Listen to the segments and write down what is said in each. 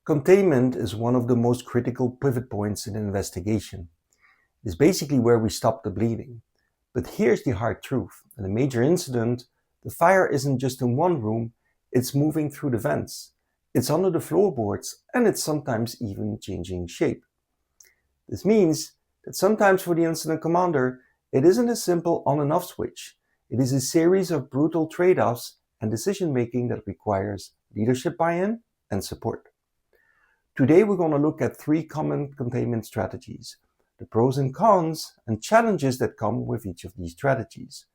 Containment is one of the most critical pivot points in an investigation. It is basically where we stop the bleeding. But here's the hard truth. In a major incident, the fire isn't just in one room, it's moving through the vents. It's under the floorboards, and it's sometimes even changing shape. This means that sometimes for the incident commander, it isn't a simple on and off switch. It is a series of brutal trade-offs and decision-making that requires leadership buy-in and support. Today we're going to look at 3 common containment strategies, the pros and cons and challenges that come with each of these strategies.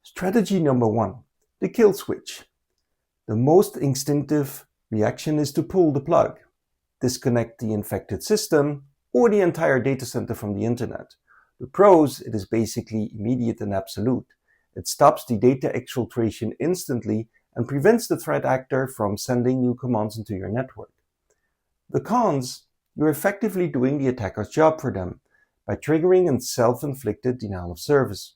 Strategy number 1, the kill switch. The most instinctive reaction is to pull the plug, disconnect the infected system or the entire data center from the internet. The pros, it is basically immediate and absolute. It stops the data exfiltration instantly and prevents the threat actor from sending new commands into your network. The cons, you're effectively doing the attacker's job for them by triggering a self-inflicted denial of service,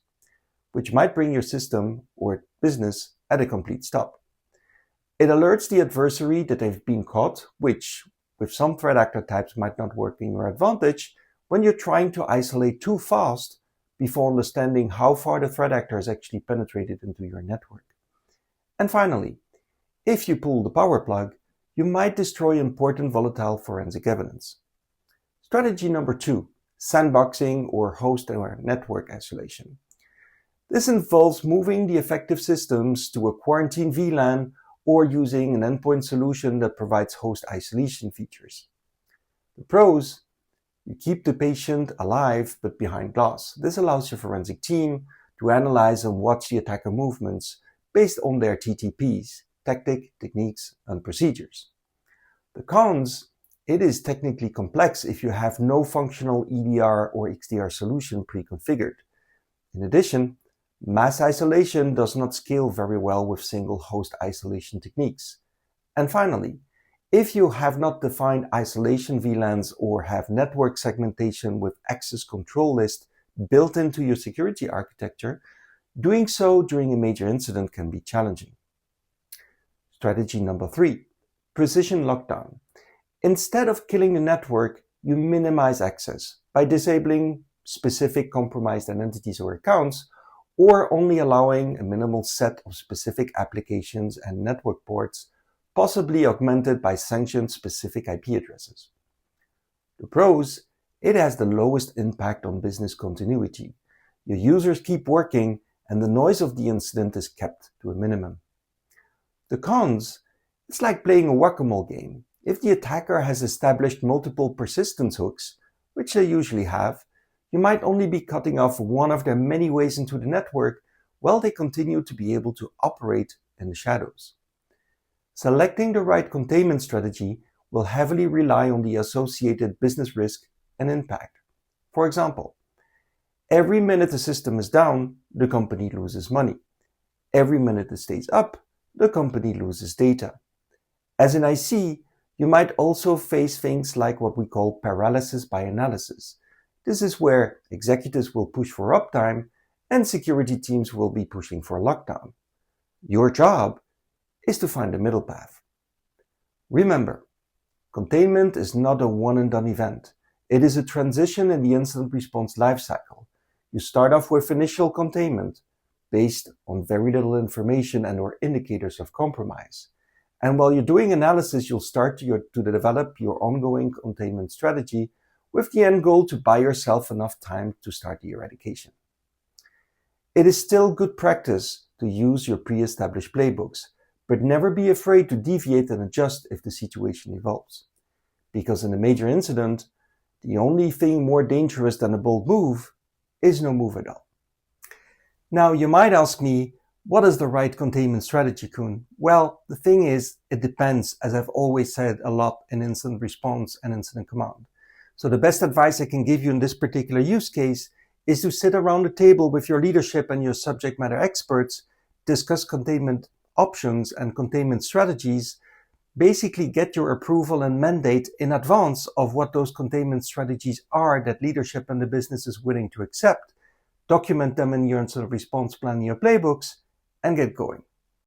which might bring your system or business at a complete stop. It alerts the adversary that they've been caught, which with some threat actor types might not work in your advantage when you're trying to isolate too fast before understanding how far the threat actor has actually penetrated into your network. And finally, if you pull the power plug, you might destroy important volatile forensic evidence. Strategy number 2, sandboxing or host or network isolation. This involves moving the affected systems to a quarantine VLAN or using an endpoint solution that provides host isolation features. The pros, you keep the patient alive but behind glass. This allows your forensic team to analyze and watch the attacker movements based on their TTPs, tactic, techniques, and procedures. The cons, it is technically complex if you have no functional EDR or XDR solution pre-configured. In addition, mass isolation does not scale very well with single host isolation techniques. And finally, if you have not defined isolation VLANs or have network segmentation with access control list built into your security architecture, doing so during a major incident can be challenging. Strategy number 3, precision lockdown. Instead of killing the network, you minimize access by disabling specific compromised identities or accounts, or only allowing a minimal set of specific applications and network ports, possibly augmented by sanctioned specific IP addresses. The pros, it has the lowest impact on business continuity. Your users keep working and the noise of the incident is kept to a minimum. The cons, it's like playing a whack-a-mole game. If the attacker has established multiple persistence hooks, which they usually have, you might only be cutting off one of their many ways into the network while they continue to be able to operate in the shadows. Selecting the right containment strategy will heavily rely on the associated business risk and impact. For example, every minute the system is down, the company loses money. Every minute it stays up, the company loses data. As in IC, you might also face things like what we call paralysis by analysis. This is where executives will push for uptime and security teams will be pushing for lockdown. Your job is to find the middle path. Remember, containment is not a one and done event. It is a transition in the incident response lifecycle. You start off with initial containment based on very little information and or indicators of compromise. And while you're doing analysis, you'll start to develop your ongoing containment strategy with the end goal to buy yourself enough time to start the eradication. It is still good practice to use your pre-established playbooks, but never be afraid to deviate and adjust if the situation evolves. Because in a major incident, the only thing more dangerous than a bold move is no move at all. Now, you might ask me, what is the right containment strategy, Koen? Well, the thing is, it depends, as I've always said a lot in incident response and incident command. So the best advice I can give you in this particular use case is to sit around the table with your leadership and your subject matter experts, discuss containment options and containment strategies, basically get your approval and mandate in advance of what those containment strategies are that leadership and the business is willing to accept, document them in your incident response plan in your playbooks, and get going.